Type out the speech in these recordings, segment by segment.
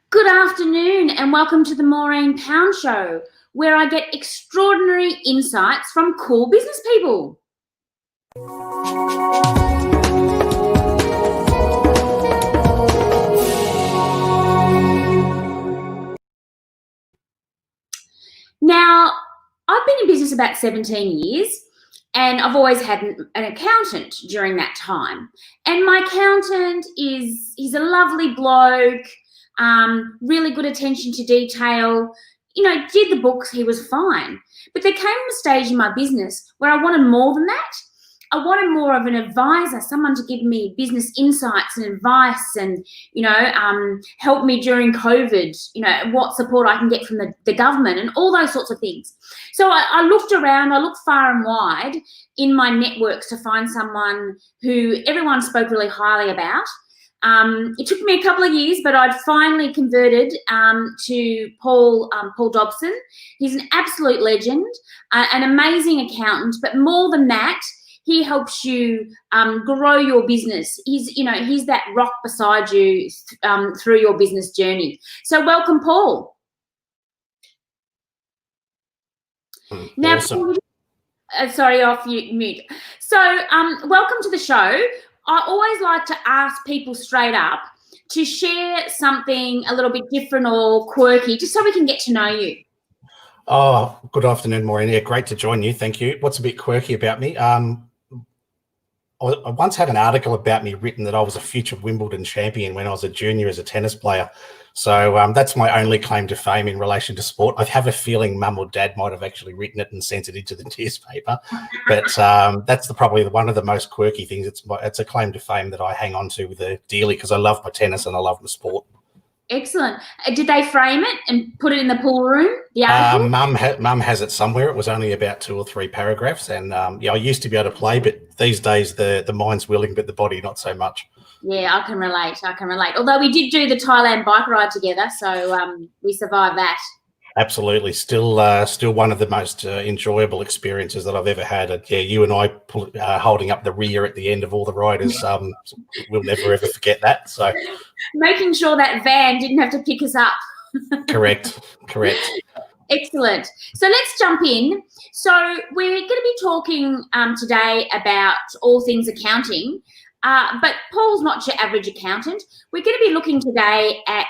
Good afternoon and welcome to the Maureen Pound Show, where I get extraordinary insights from cool business people. Now, I've been in business about 17 years and I've always had an accountant during that time. And my accountant he's a lovely bloke, really good attention to detail, did the books, he was fine. But there came a stage in my business where I wanted more than that. I wanted more of an advisor, someone to give me business insights and advice and, help me during COVID, what support I can get from the government and all those sorts of things. So I looked around, I looked far and wide in my networks to find someone who everyone spoke really highly about. It took me a couple of years, but I'd finally converted to Paul Dobson. He's an absolute legend, an amazing accountant, but more than that, he helps you grow your business. He's that rock beside you through your business journey. So welcome, Paul. Now, awesome. Sorry, off mute. So welcome to the show. I always like to ask people straight up to share something a little bit different or quirky, just so we can get to know you. Oh, good afternoon, Maureen. Yeah, great to join you. Thank you. What's a bit quirky about me? I once had an article about me written that I was a future Wimbledon champion when I was a junior as a tennis player. So that's my only claim to fame in relation to sport. I have a feeling mum or dad might have actually written it and sent it into the newspaper. But that's probably one of the most quirky things. It's a claim to fame that I hang on to dearly because I love my tennis and I love my sport. Excellent. Did they frame it and put it in the pool room? The article? Mum has it somewhere. It was only about 2 or 3 paragraphs, and I used to be able to play, but these days the mind's willing, but the body not so much. Yeah, I can relate. Although we did do the Thailand bike ride together, so we survived that. Absolutely, still one of the most enjoyable experiences that I've ever had. Yeah, you and I holding up the rear at the end of all the riders. We'll never ever forget that. So, making sure that van didn't have to pick us up. Correct. Excellent. So let's jump in. So we're going to be talking today about all things accounting, but Paul's not your average accountant. We're going to be looking today at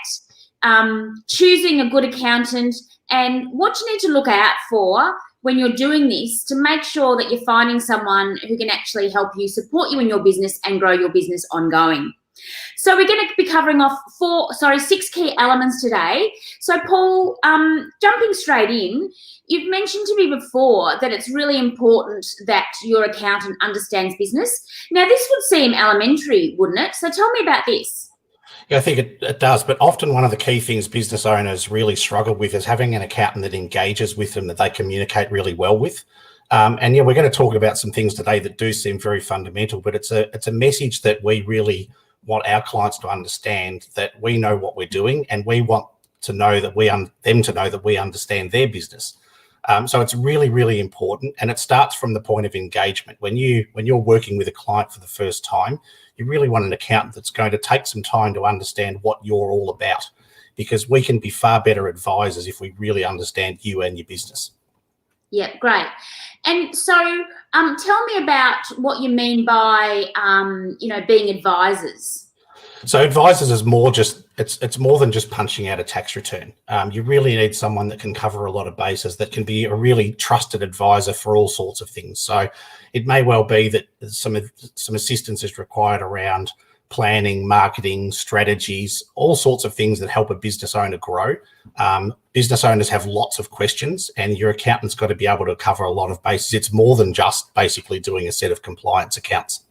choosing a good accountant and what you need to look out for when you're doing this to make sure that you're finding someone who can actually help you, support you in your business and grow your business ongoing. So we're going to be covering off 6 key elements today. So Paul, jumping straight in, you've mentioned to me before that it's really important that your accountant understands business. Now, this would seem elementary, wouldn't it? So tell me about this. Yeah, I think it does, but often one of the key things business owners really struggle with is having an accountant that engages with them, that they communicate really well with. And yeah, we're going to talk about some things today that do seem very fundamental, but it's a message that we really want our clients to understand, that we know what we're doing, and we want to know that them to know that we understand their business. So it's really, really important, and it starts from the point of engagement. When you're working with a client for the first time, you really want an accountant that's going to take some time to understand what you're all about, because we can be far better advisors if we really understand you and your business. Yeah, great. And so tell me about what you mean by, being advisors. So advisors is it's more than just punching out a tax return. You really need someone that can cover a lot of bases, that can be a really trusted advisor for all sorts of things. So it may well be that some assistance is required around planning, marketing, strategies, all sorts of things that help a business owner grow. Business owners have lots of questions, and your accountant's got to be able to cover a lot of bases. It's more than just basically doing a set of compliance accounts.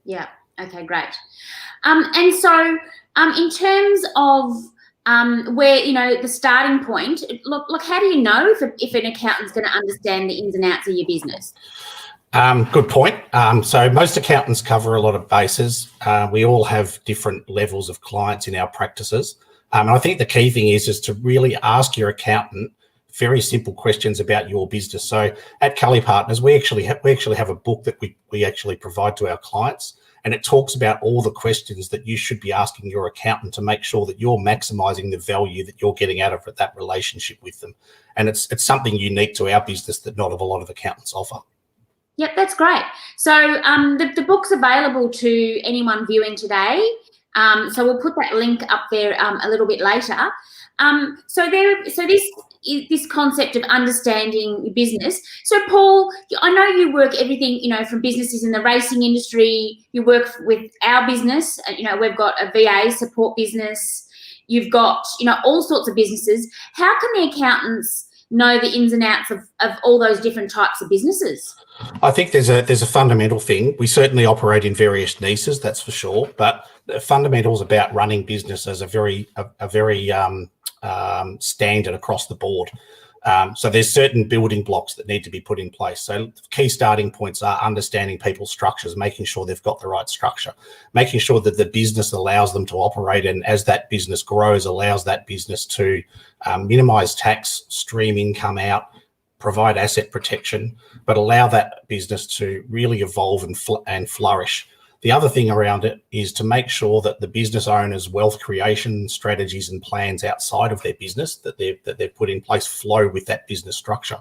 Yeah. Okay, great. And so in terms of where, the starting point, look, how do you know if an accountant's going to understand the ins and outs of your business? Good point. So most accountants cover a lot of bases. We all have different levels of clients in our practices. And I think the key thing is to really ask your accountant very simple questions about your business. So at Cully Partners, we actually have a book that we actually provide to our clients, And it talks about all the questions that you should be asking your accountant to make sure that you're maximizing the value that you're getting out of that relationship with them. And it's something unique to our business that not a lot of accountants offer. Yep, that's great. So the book's available to anyone viewing today. So we'll put that link up there a little bit later. So this concept of understanding your business. So Paul, I know you work everything, from businesses in the racing industry. You work with our business. We've got a VA support business. You've got, all sorts of businesses. How can the accountants know the ins and outs of all those different types of businesses? I think there's a fundamental thing. We certainly operate in various niches, that's for sure. But the fundamentals about running businesses are very standard across the board. So there's certain building blocks that need to be put in place. So key starting points are understanding people's structures, making sure they've got the right structure, making sure that the business allows them to operate, and as that business grows, allows that business to minimize tax, stream income out, provide asset protection, but allow that business to really evolve and flourish. The other thing around it is to make sure that the business owner's wealth creation strategies and plans outside of their business that they've put in place flow with that business structure.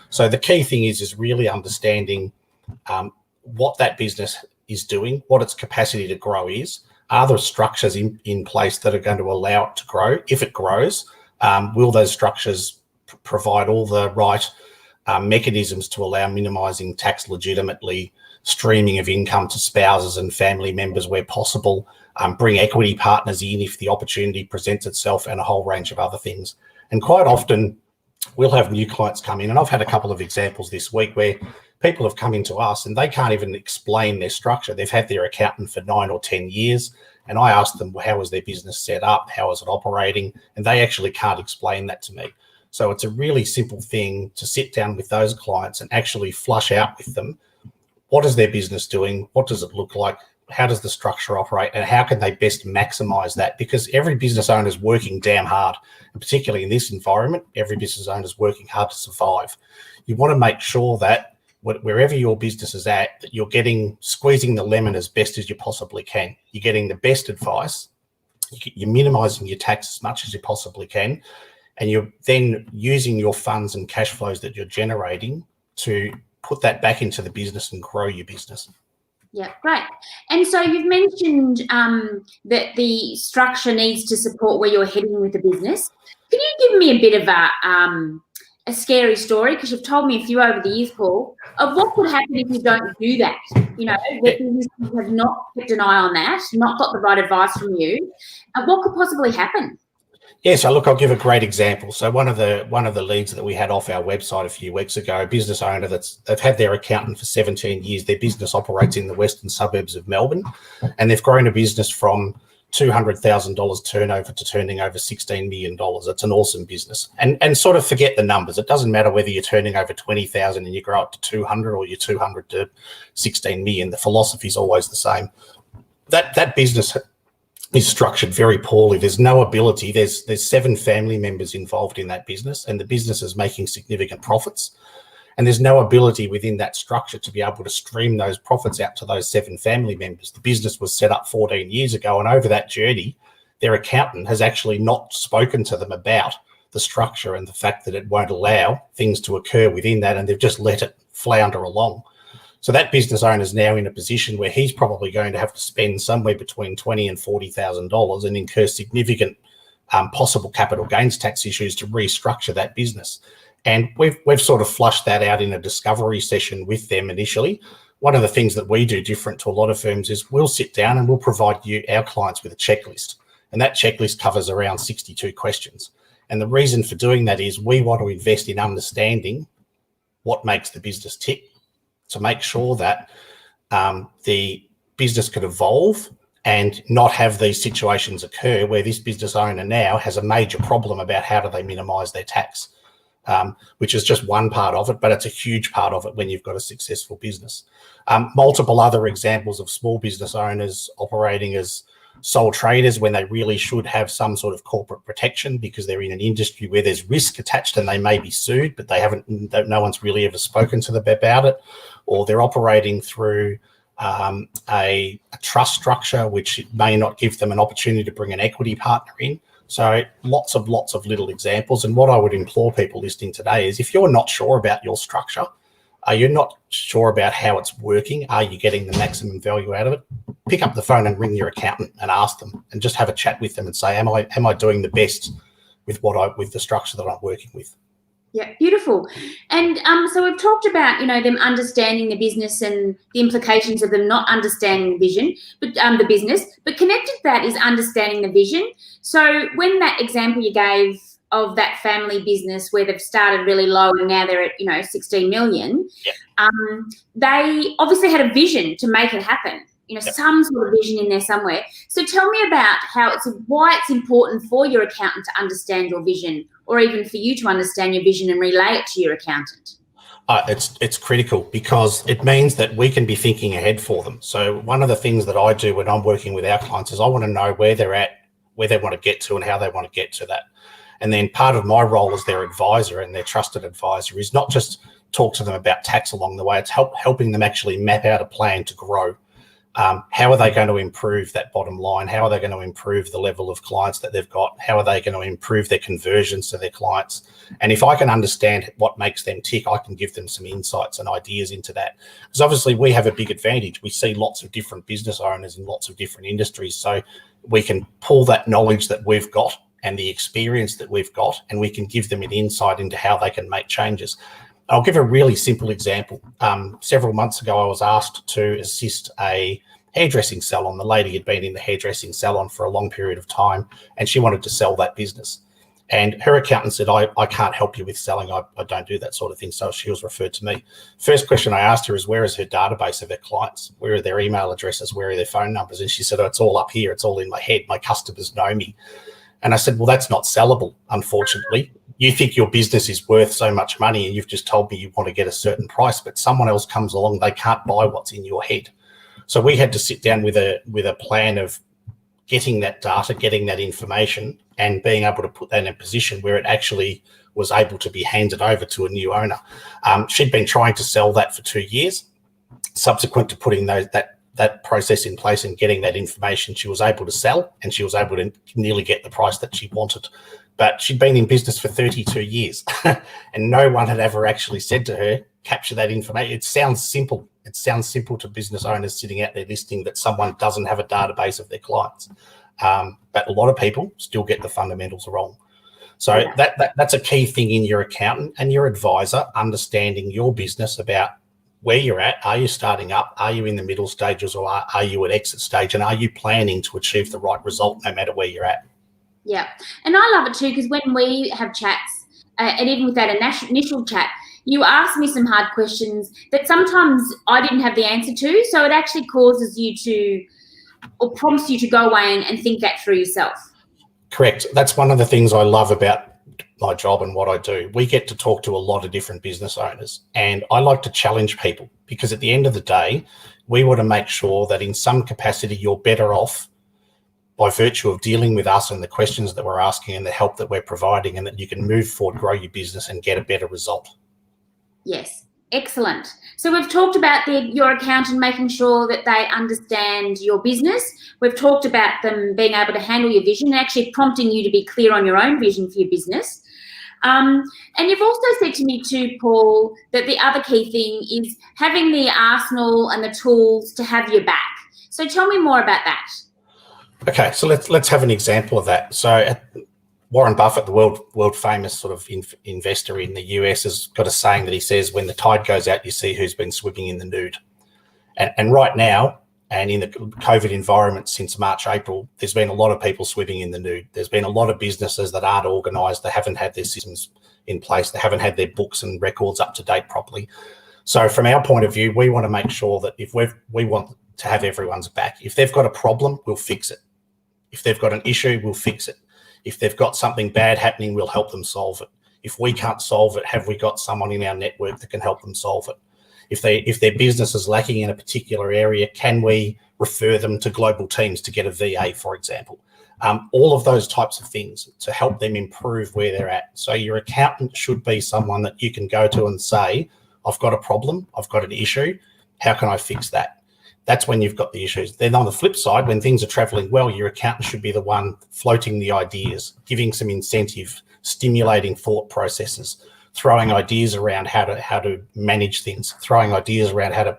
So the key thing is really understanding what that business is doing, what its capacity to grow is. Are there structures in place that are going to allow it to grow? If it grows, will those structures provide all the right mechanisms to allow minimising tax legitimately, streaming of income to spouses and family members where possible, bring equity partners in if the opportunity presents itself, and a whole range of other things. And quite often we'll have new clients come in, and I've had a couple of examples this week where people have come into us and they can't even explain their structure. They've had their accountant for 9 or 10 years, and I asked them, well, how was their business set up? How is it operating? And they actually can't explain that to me. So it's a really simple thing to sit down with those clients and actually flush out with them, what is their business doing? What does it look like? How does the structure operate? And how can they best maximize that? Because every business owner is working damn hard. And particularly in this environment, every business owner is working hard to survive. You want to make sure that wherever your business is at, that you're squeezing the lemon as best as you possibly can. You're getting the best advice. You're minimizing your tax as much as you possibly can. And you're then using your funds and cash flows that you're generating to put that back into the business and grow your business. Yeah, great. And so you've mentioned that the structure needs to support where you're heading with the business. Can you give me a bit of a scary story, because you've told me a few over the years, Paul, of what could happen if you don't do that? Where businesses have not kept an eye on that, not got the right advice from you. What could possibly happen? Yeah, so look, I'll give a great example. So one of the leads that we had off our website a few weeks ago, a business owner they've had their accountant for 17 years. Their business operates in the western suburbs of Melbourne, and they've grown a business from $200,000 turnover to turning over $16 million. It's an awesome business. And sort of forget the numbers. It doesn't matter whether you're turning over 20,000 and you grow up to 200 or you're 200 to 16 million. The philosophy is always the same. That business is structured very poorly. There's no ability. There's 7 family members involved in that business, and the business is making significant profits. And there's no ability within that structure to be able to stream those profits out to those 7 family members. The business was set up 14 years ago, and over that journey, their accountant has actually not spoken to them about the structure and the fact that it won't allow things to occur within that, and they've just let it flounder along. So that business owner is now in a position where he's probably going to have to spend somewhere between $20,000 and $40,000 and incur significant possible capital gains tax issues to restructure that business. And we've sort of flushed that out in a discovery session with them initially. One of the things that we do different to a lot of firms is we'll sit down and we'll provide our clients with a checklist. And that checklist covers around 62 questions. And the reason for doing that is we want to invest in understanding what makes the business tick, to make sure that the business could evolve and not have these situations occur where this business owner now has a major problem about how do they minimise their tax, which is just one part of it, but it's a huge part of it when you've got a successful business. Multiple other examples of small business owners operating as sole traders when they really should have some sort of corporate protection because they're in an industry where there's risk attached and they may be sued, but no one's really ever spoken to them about it, or they're operating through a trust structure, which may not give them an opportunity to bring an equity partner in. So lots of little examples. And what I would implore people listening today is, if you're not sure about your structure, are you not sure about how it's working? Are you getting the maximum value out of it? Pick up the phone and ring your accountant and ask them, and just have a chat with them and say, am I doing the best with with the structure that I'm working with? Yeah, beautiful. And so we've talked about, them understanding the business and the implications of them not understanding the vision, but the business. But connected to that is understanding the vision. So when that example you gave of that family business where they've started really low and now they're at 16 million, they obviously had a vision to make it happen. Some sort of vision in there somewhere. So tell me about why it's important for your accountant to understand your vision, or even for you to understand your vision and relay it to your accountant. It's critical, because it means that we can be thinking ahead for them. So one of the things that I do when I'm working with our clients is I want to know where they're at, where they want to get to, and how they want to get to that. And then part of my role as their advisor and their trusted advisor is not just talk to them about tax along the way. It's helping them actually map out a plan to grow. How are they going to improve that bottom line? How are they going to improve the level of clients that they've got? How are they going to improve their conversions to their clients? And if I can understand what makes them tick, I can give them some insights and ideas into that. Because obviously we have a big advantage. We see lots of different business owners in lots of different industries. So we can pull that knowledge that we've got and the experience that we've got, and we can give them an insight into how they can make changes. I'll give a really simple example. Several months ago, I was asked to assist a hairdressing salon. The lady had been in the hairdressing salon for a long period of time, and she wanted to sell that business. And her accountant said, I can't help you with selling. I don't do that sort of thing. So she was referred to me. First question I asked her is, where is her database of her clients? Where are their email addresses? Where are their phone numbers? And she said, it's all up here. It's all in my head. My customers know me. And I said, well, that's not sellable, unfortunately. You think your business is worth so much money and you've just told me you want to get a certain price, but someone else comes along, they can't buy what's in your head. So we had to sit down with a plan of getting that data, getting that information, and being able to put that in a position where it actually was able to be handed over to a new owner. She'd been trying to sell that for 2 years. Subsequent to putting that process in place and getting that information, she was able to sell, and she was able to nearly get the price that she wanted. But she'd been in business for 32 years and no one had ever actually said to her, capture that information. It sounds simple. It sounds simple to business owners sitting out there listening, that someone doesn't have a database of their clients. But a lot of people still get the fundamentals wrong. So that's a key thing in your accountant and your advisor, understanding your business about where you're at. Are you starting up? Are you in the middle stages, or are you at exit stage? And are you planning to achieve the right result no matter where you're at? Yeah. And I love it too, because when we have chats, and even with that initial chat, you ask me some hard questions that sometimes I didn't have the answer to. So it actually causes you to, or prompts you to go away and think that through yourself. Correct. That's one of the things I love about my job and what I do. We get to talk to a lot of different business owners, and I like to challenge people, because at the end of the day, we want to make sure that in some capacity you're better off by virtue of dealing with us and the questions that we're asking and the help that we're providing, and that you can move forward, grow your business, and get a better result. Yes, excellent. So we've talked about your accountant making sure that they understand your business. We've talked about them being able to handle your vision and actually prompting you to be clear on your own vision for your business. And you've also said to me too, Paul, that the other key thing is having the arsenal and the tools to have your back. So tell me more about that. Okay, so let's have an example of that. So Warren Buffett, the world famous sort of investor in the US, has got a saying that he says, when the tide goes out, you see who's been swimming in the nude. And right now, and in the COVID environment since March, April, there's been a lot of people swimming in the nude. There's been a lot of businesses that aren't organised. They haven't had their systems in place. They haven't had their books and records up to date properly. So from our point of view, we want to make sure that if we want to have everyone's back. If they've got a problem, we'll fix it. If they've got an issue, we'll fix it. If they've got something bad happening, we'll help them solve it. If we can't solve it, have we got someone in our network that can help them solve it? If their business is lacking in a particular area, can we refer them to global teams to get a VA, for example? All of those types of things to help them improve where they're at. So your accountant should be someone that you can go to and say, I've got a problem, I've got an issue, how can I fix that? that's when you've got the issues. Then on the flip side, when things are traveling well, your accountant should be the one floating the ideas, giving some incentive, stimulating thought processes, throwing ideas around how to manage things, throwing ideas around how to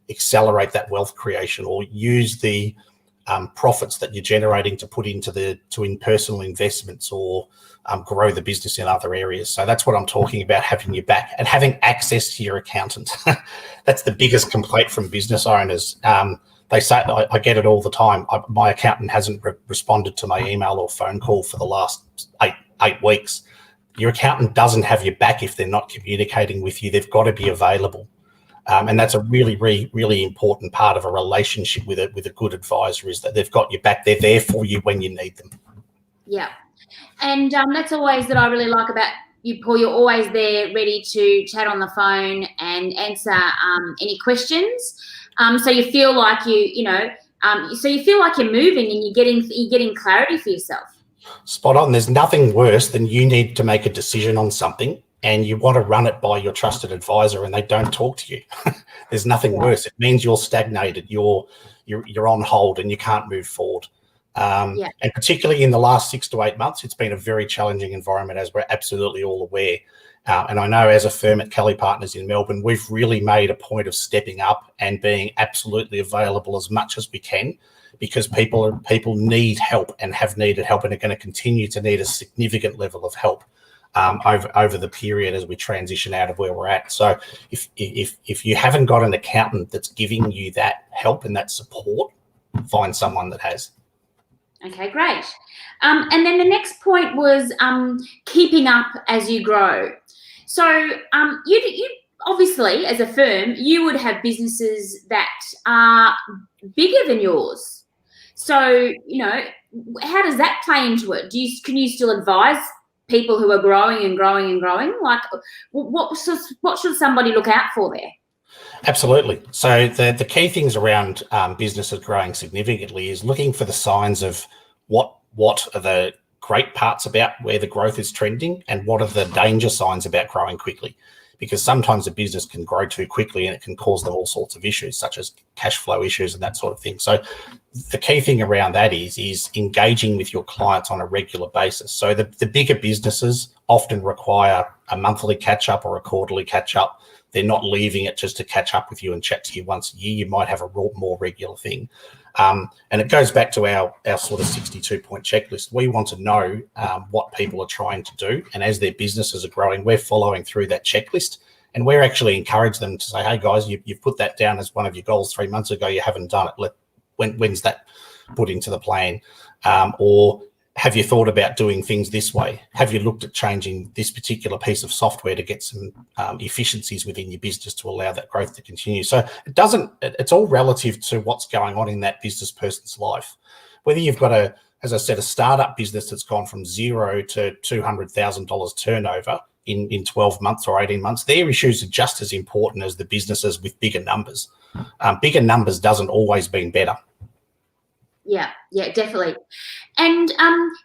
accelerate that wealth creation, or use the profits that you're generating to put in personal investments, or grow the business in other areas. So that's what I'm talking about, having your back and having access to your accountant. That's the biggest complaint from business owners. They say, I get it all the time, my accountant hasn't responded to my email or phone call for the last eight weeks. Your accountant doesn't have your back if they're not communicating with you. They've got to be available. And that's a really, really, really important part of a relationship with a good advisor, is that they've got your back. They're there for you when you need them. Yeah. And that's always that I really like about you, Paul. You're always there, ready to chat on the phone and answer any questions. So you feel like so you feel like you're moving and you're getting clarity for yourself. Spot on. There's nothing worse than you need to make a decision on something and you want to run it by your trusted advisor and they don't talk to you. There's nothing worse. It means you're stagnated. You're on hold and you can't move forward. And particularly in the last 6 to 8 months, it's been a very challenging environment, as we're absolutely all aware. And I know as a firm at Kelly Partners in Melbourne, we've really made a point of stepping up and being absolutely available as much as we can, because people need help and have needed help and are going to continue to need a significant level of help over the period as we transition out of where we're at. So if you haven't got an accountant that's giving you that help and that support, find someone that has. Okay, great. And then the next point was keeping up as you grow. So you obviously, as a firm, you would have businesses that are bigger than yours. So, how does that play into it? Can you still advise people who are growing and growing and growing? Like, what should somebody look out for there? Absolutely. So the key things around businesses growing significantly is looking for the signs of what are the great parts about where the growth is trending and what are the danger signs about growing quickly. Because sometimes a business can grow too quickly and it can cause them all sorts of issues, such as cash flow issues and that sort of thing. So the key thing around that is engaging with your clients on a regular basis. So the bigger businesses often require a monthly catch-up or a quarterly catch-up. They're not leaving it just to catch up with you and chat to you once a year. You might have a more regular thing. And it goes back to our sort of 62-point checklist. We want to know what people are trying to do. And as their businesses are growing, we're following through that checklist. And we're actually encourage them to say, hey, guys, you've put that down as one of your goals 3 months ago. You haven't done it. When's that put into the plan? Or have you thought about doing things this way? Have you looked at changing this particular piece of software to get some efficiencies within your business to allow that growth to continue? So it's all relative to what's going on in that business person's life. Whether you've got as I said, a startup business that's gone from zero to $200,000 turnover in 12 months or 18 months, their issues are just as important as the businesses with bigger numbers. Bigger numbers doesn't always mean better. Yeah, definitely. And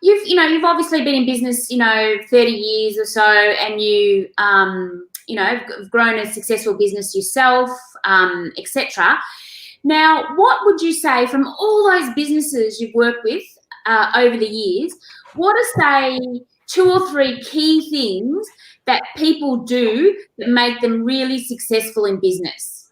you've obviously been in business, 30 years or so, and have grown a successful business yourself, etc. Now, what would you say from all those businesses you've worked with over the years? What are, say, 2 or 3 key things that people do that make them really successful in business?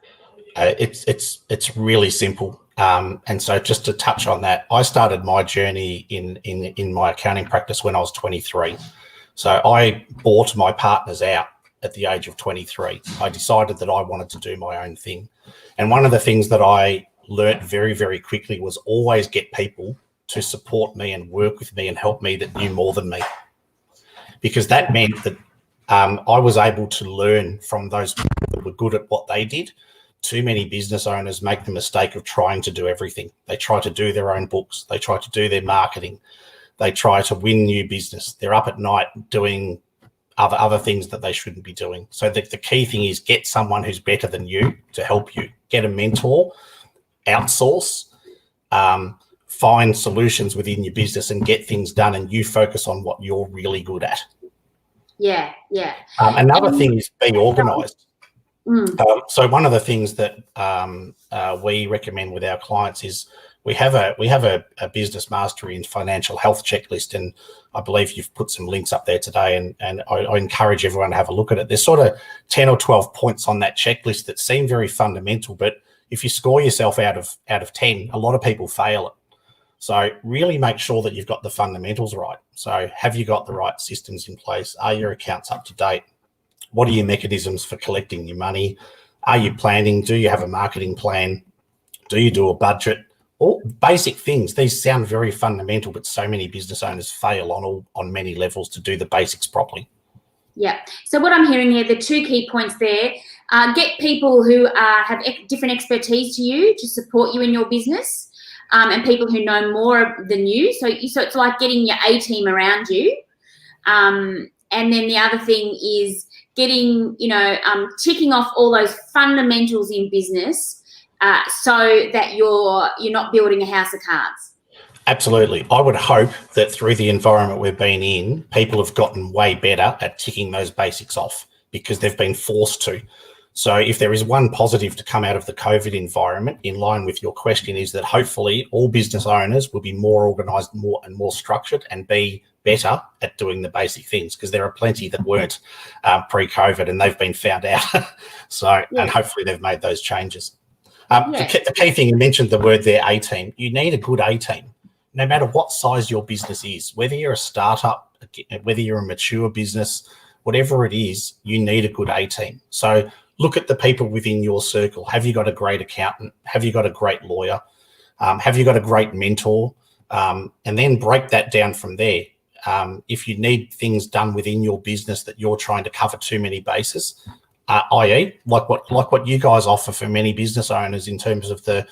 It's really simple. And so just to touch on that, I started my journey in my accounting practice when I was 23. So I bought my partners out at the age of 23. I decided that I wanted to do my own thing. And one of the things that I learnt very, very quickly was always get people to support me and work with me and help me that knew more than me. Because that meant that I was able to learn from those people that were good at what they did. Too many business owners make the mistake of trying to do everything. They try to do their own books. They try to do their marketing. They try to win new business. They're up at night doing other things that they shouldn't be doing. So the key thing is get someone who's better than you to help you. Get a mentor, outsource, find solutions within your business and get things done, and you focus on what you're really good at. Yeah. Another thing is be organised. So one of the things that we recommend with our clients is we have a business mastery and financial health checklist, and I believe you've put some links up there today, and I encourage everyone to have a look at it. There's sort of 10 or 12 points on that checklist that seem very fundamental, but if you score yourself out of 10, a lot of people fail it. So really make sure that you've got the fundamentals right. So have you got the right systems in place? Are your accounts up to date? What are your mechanisms for collecting your money? Are you planning? Do you have a marketing plan? Do you do a budget? All basic things. These sound very fundamental, but so many business owners fail on many levels to do the basics properly. Yeah. So what I'm hearing here, the two key points there, get people who have different expertise to you to support you in your business. And people who know more than you. So it's like getting your A-team around you. And then the other thing is getting, ticking off all those fundamentals in business so that you're not building a house of cards. Absolutely. I would hope that through the environment we've been in, people have gotten way better at ticking those basics off because they've been forced to. So if there is one positive to come out of the COVID environment, in line with your question, is that hopefully all business owners will be more organised, more structured, and be better at doing the basic things, because there are plenty that weren't pre-COVID and they've been found out. And hopefully they've made those changes. The key thing, you mentioned the word there, A-team. You need a good A-team, no matter what size your business is, whether you're a startup, whether you're a mature business, whatever it is, you need a good A-team. So look at the people within your circle. Have you got a great accountant? Have you got a great lawyer? Have you got a great mentor? And then break that down from there. If you need things done within your business that you're trying to cover too many bases, i.e. like what you guys offer for many business owners in terms of the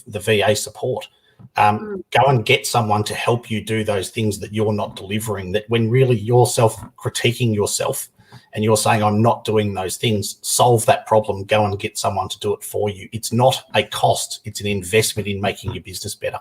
VA support, go and get someone to help you do those things that you're not delivering, that when really you're self-critiquing yourself and you're saying, I'm not doing those things, solve that problem, go and get someone to do it for you. It's not a cost, it's an investment in making your business better.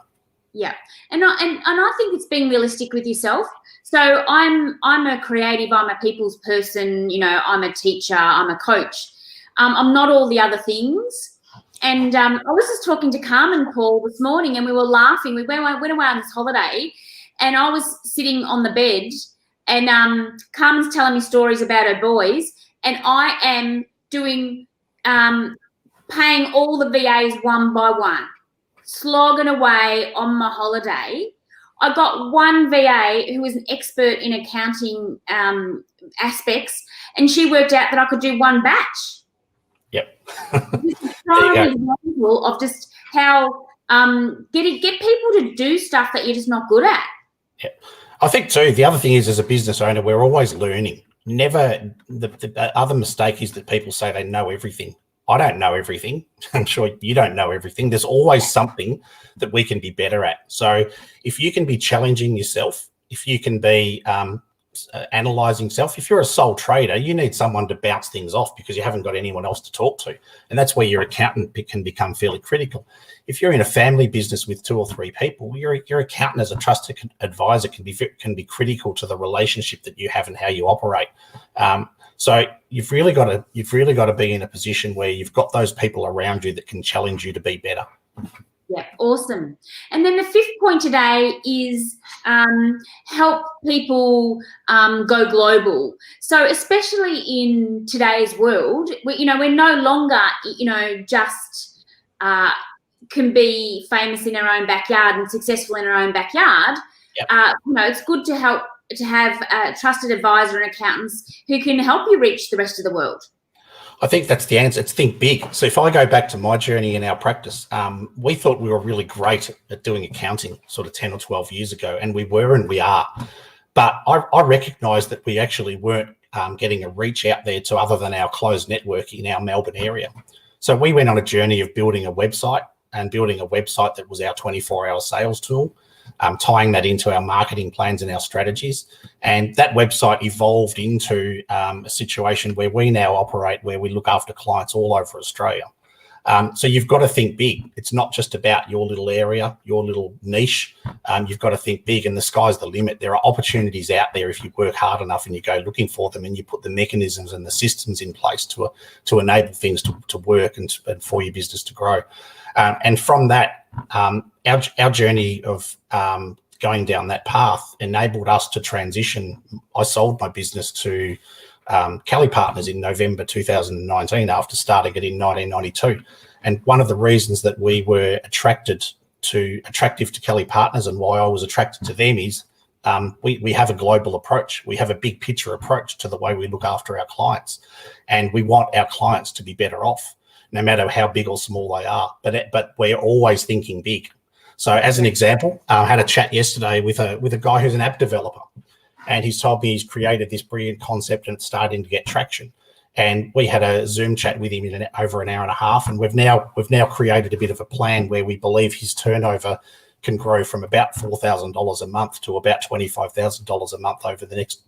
Yeah. And I think it's being realistic with yourself. So I'm a creative, I'm a people's person, I'm a teacher, I'm a coach. I'm not all the other things. And I was just talking to Carmen, Paul, this morning, and we were laughing. We went away on this holiday, and I was sitting on the bed, and Carmen's telling me stories about her boys, and I am doing, paying all the VAs one by one, slogging away on my holiday. I got one VA who was an expert in accounting aspects, and she worked out that I could do one batch. Yep. This is an example of just how get people to do stuff that you're just not good at. Yeah. I think too, the other thing is, as a business owner, we're always learning. Never, the other mistake is that people say they know everything. I don't know everything. I'm sure you don't know everything. There's always something that we can be better at. So if you can be challenging yourself, if you can be analysing self, if you're a sole trader, you need someone to bounce things off because you haven't got anyone else to talk to. And that's where your accountant can become fairly critical. If you're in a family business with 2 or 3 people, your accountant as a trusted advisor can be critical to the relationship that you have and how you operate. So you've really got to be in a position where you've got those people around you that can challenge you to be better. Yeah, awesome. And then the 5th point today is help people go global. So especially in today's world, we're no longer, just can be famous in our own backyard and successful in our own backyard. Yep. It's good to have a trusted advisor and accountants who can help you reach the rest of the world. I think that's the answer. It's think big. So if I go back to my journey in our practice, we thought we were really great at doing accounting sort of 10 or 12 years ago, and we were and we are. But I recognised that we actually weren't getting a reach out there to other than our closed network in our Melbourne area. So we went on a journey of building a website that was our 24-hour sales tool, tying that into our marketing plans and our strategies. And that website evolved into a situation where we now operate, where we look after clients all over Australia. So you've got to think big. It's not just about your little area, your little niche. You've got to think big, and the sky's the limit. There are opportunities out there if you work hard enough and you go looking for them and you put the mechanisms and the systems in place to enable things to work and for your business to grow. And from that, our journey of going down that path enabled us to transition. I sold my business to Kelly Partners in November 2019 after starting it in 1992. And one of the reasons that we were attractive to Kelly Partners and why I was attracted to them is we have a global approach. We have a big picture approach to the way we look after our clients, and we want our clients to be better off, no matter how big or small they are. But we're always thinking big. So as an example, I had a chat yesterday with a guy who's an app developer. And he's told me he's created this brilliant concept and it's starting to get traction. And we had a Zoom chat with him in over an hour and a half. And we've now created a bit of a plan where we believe his turnover can grow from about $4,000 a month to about $25,000 a month over the next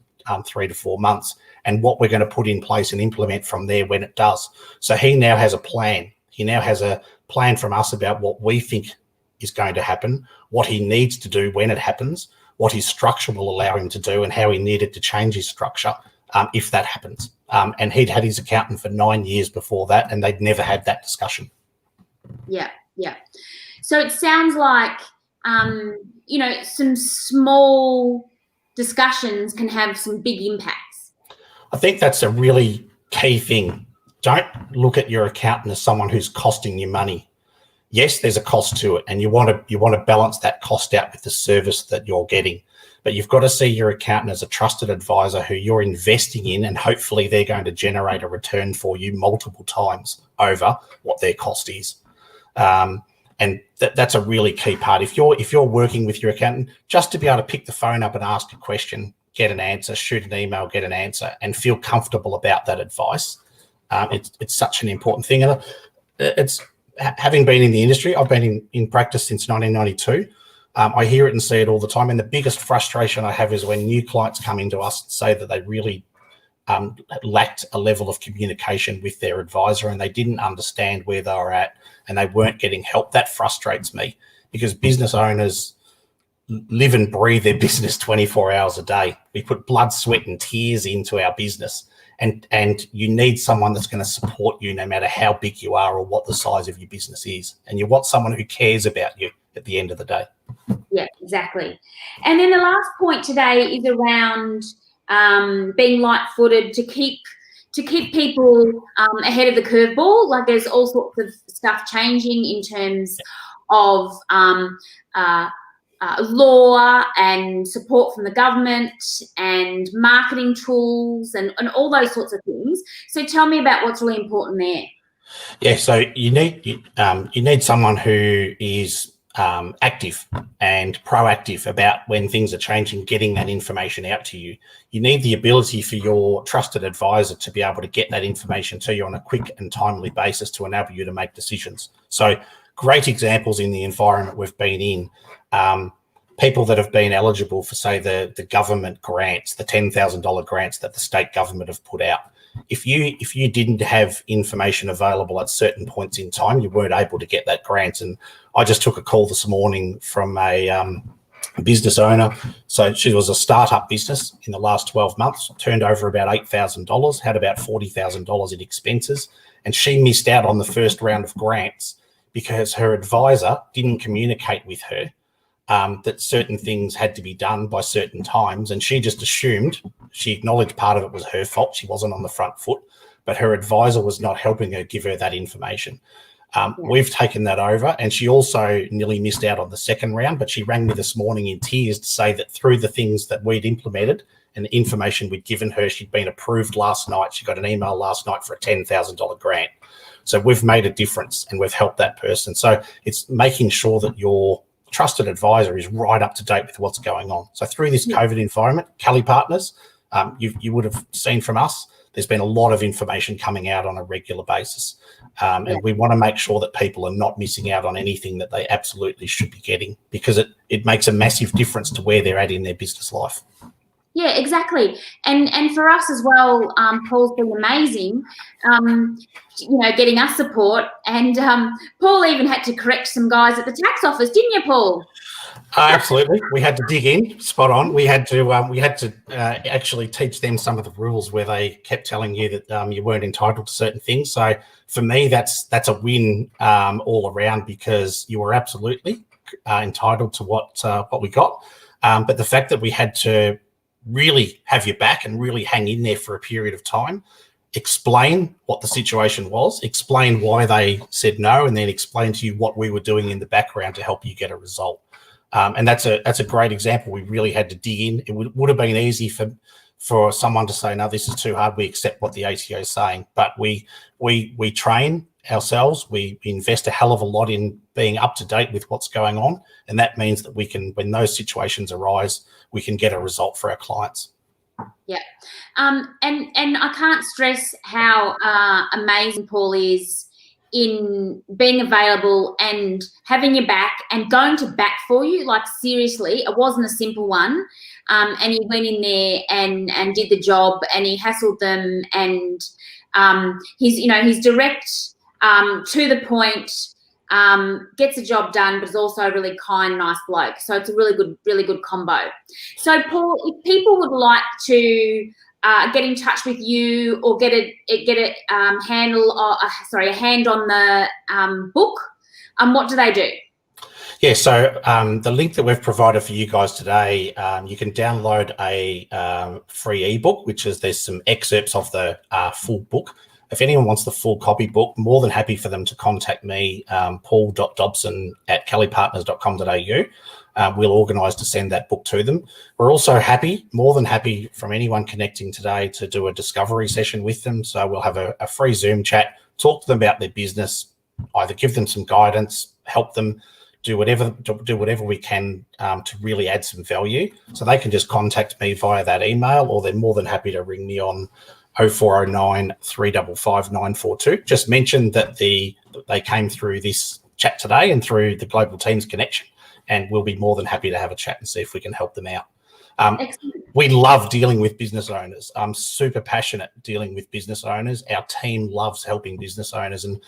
3 to 4 months. And what we're going to put in place and implement from there when it does. So he now has a plan. He now has a plan from us about what we think is going to happen, what he needs to do when it happens, what his structure will allow him to do, and how he needed to change his structure if that happens. And he'd had his accountant for 9 years before that, and they'd never had that discussion. Yeah. So it sounds like, some small discussions can have some big impacts. I think that's a really key thing. Don't look at your accountant as someone who's costing you money. Yes, there's a cost to it, and you want to balance that cost out with the service that you're getting. But you've got to see your accountant as a trusted advisor who you're investing in, and hopefully they're going to generate a return for you multiple times over what their cost is. And that's a really key part. If you're working with your accountant, just to be able to pick the phone up and ask a question, get an answer, shoot an email, get an answer, and feel comfortable about that advice, it's such an important thing. And it's having been in the industry, I've been in practice since 1992. I hear it and see it all the time. And the biggest frustration I have is when new clients come into us and say that they really lacked a level of communication with their advisor and they didn't understand where they were at and they weren't getting help. That frustrates me because business owners live and breathe their business 24 hours a day. We put blood, sweat and tears into our business. And you need someone that's going to support you no matter how big you are or what the size of your business is. And you want someone who cares about you at the end of the day. Yeah, exactly. And then the last point today is around being light-footed to keep people ahead of the curveball. Like there's all sorts of stuff changing in terms of law and support from the government and marketing tools and all those sorts of things. So tell me about what's really important there. Yeah, so you need someone who is active and proactive about when things are changing, getting that information out to you. You need the ability for your trusted advisor to be able to get that information to you on a quick and timely basis to enable you to make decisions. So great examples in the environment we've been in. People that have been eligible for, say, the government grants, the $10,000 grants that the state government have put out. If you didn't have information available at certain points in time, you weren't able to get that grant. And I just took a call this morning from a business owner. So she was a startup business in the last 12 months, turned over about $8,000, had about $40,000 in expenses, and she missed out on the first round of grants because her advisor didn't communicate with her that certain things had to be done by certain times. And she just assumed, she acknowledged part of it was her fault. She wasn't on the front foot, but her advisor was not helping her give her that information. We've taken that over, and she also nearly missed out on the second round, but she rang me this morning in tears to say that through the things that we'd implemented and the information we'd given her, she'd been approved last night. She got an email last night for a $10,000 grant. So we've made a difference and we've helped that person. So it's making sure that your trusted advisor is right up to date with what's going on. So through this COVID environment, Kelly Partners, you would have seen from us, there's been a lot of information coming out on a regular basis. And we want to make sure that people are not missing out on anything that they absolutely should be getting, because it makes a massive difference to where they're at in their business life. Yeah, exactly. And for us as well, Paul's been amazing, getting us support. And Paul even had to correct some guys at the tax office, didn't you, Paul? Absolutely, we had to dig in. Spot on. We had to actually teach them some of the rules where they kept telling you that you weren't entitled to certain things. So for me, that's a win all around, because you were absolutely entitled to what we got. But the fact that we had to really have your back and really hang in there for a period of time, explain what the situation was, explain why they said no, and then explain to you what we were doing in the background to help you get a result. And that's a great example. We really had to dig in. It would have been easy for someone to say, no, this is too hard. We accept what the ATO is saying, but we train ourselves. We invest a hell of a lot in being up to date with what's going on, and that means that we can, when those situations arise, we can get a result for our clients. Yeah, and I can't stress how amazing Paul is in being available and having your back and going to bat for you. Like, seriously, it wasn't a simple one. And he went in there and did the job, and he hassled them, and he's direct, to the point, gets the job done, but is also a really kind, nice bloke. So it's a really good combo. So Paul, if people would like to get in touch with you or get a hand on the book, what do they do? Yeah, so the link that we've provided for you guys today, you can download a free ebook, there's some excerpts of the full book. If anyone wants the full copy book, more than happy for them to contact me, paul.dobson@kellypartners.com.au. We'll organise to send that book to them. We're also more than happy from anyone connecting today to do a discovery session with them. So we'll have a free Zoom chat, talk to them about their business, either give them some guidance, help them do whatever we can to really add some value. So they can just contact me via that email, or they're more than happy to ring me on 0409 355 942. Just mention that they came through this chat today and through the Global Teams connection, and we'll be more than happy to have a chat and see if we can help them out. We love dealing with business owners. I'm super passionate dealing with business owners. Our team loves helping business owners, and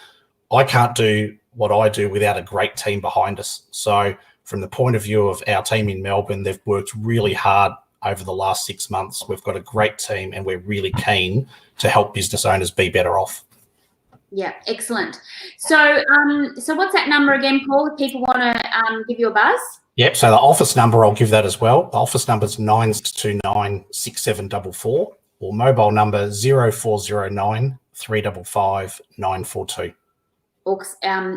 I can't do what I do without a great team behind us. So from the point of view of our team in Melbourne, they've worked really hard over the last 6 months. We've got a great team, and we're really keen to help business owners be better off. Yeah, excellent. So what's that number again, Paul, if people want to give you a buzz? Yep, so the office number, I'll give that as well. The office number is 9629 6744, or mobile number 0409 355 942.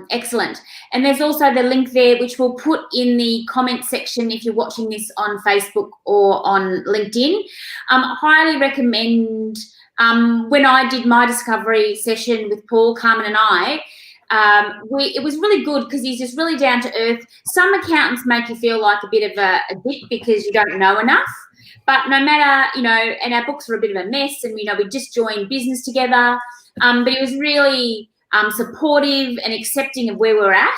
Excellent. And there's also the link there, which we'll put in the comment section if you're watching this on Facebook or on LinkedIn. Highly recommend, when I did my discovery session with Paul, Carmen and I, it was really good because he's just really down to earth. Some accountants make you feel like a bit of a dick because you don't know enough. But no matter, and our books were a bit of a mess, and, we just joined business together. But he was really supportive and accepting of where we're at,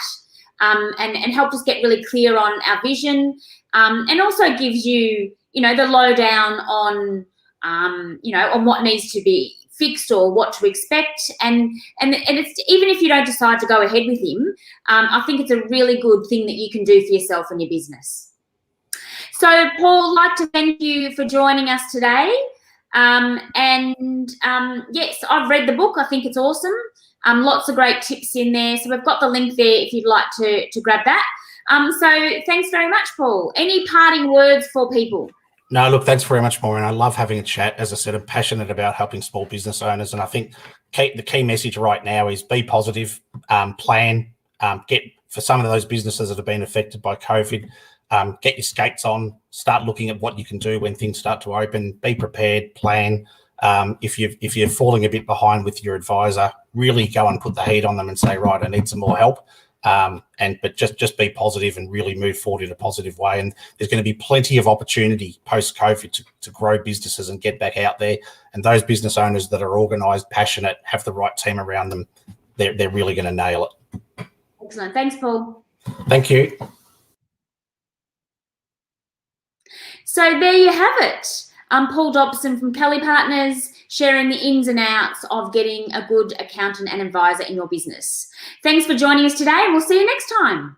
and helped us get really clear on our vision, and also gives you, the lowdown on, on what needs to be fixed or what to expect. And it's, even if you don't decide to go ahead with him, I think it's a really good thing that you can do for yourself and your business. So, Paul, I'd like to thank you for joining us today. Yes, I've read the book. I think it's awesome. Lots of great tips in there. So we've got the link there if you'd like to grab that. So thanks very much, Paul. Any parting words for people? No, look, thanks very much, Maureen. I love having a chat. As I said, I'm passionate about helping small business owners, and I think the key message right now is be positive, plan, get for some of those businesses that have been affected by COVID, get your skates on, start looking at what you can do when things start to open, be prepared, plan. If you're falling a bit behind with your advisor, really go and put the heat on them and say, right, I need some more help. But just be positive and really move forward in a positive way. And there's going to be plenty of opportunity post-COVID to grow businesses and get back out there. And those business owners that are organised, passionate, have the right team around them, they're really going to nail it. Excellent. Thanks, Paul. Thank you. So there you have it. I'm Paul Dobson from Kelly Partners, sharing the ins and outs of getting a good accountant and advisor in your business. Thanks for joining us today, and we'll see you next time.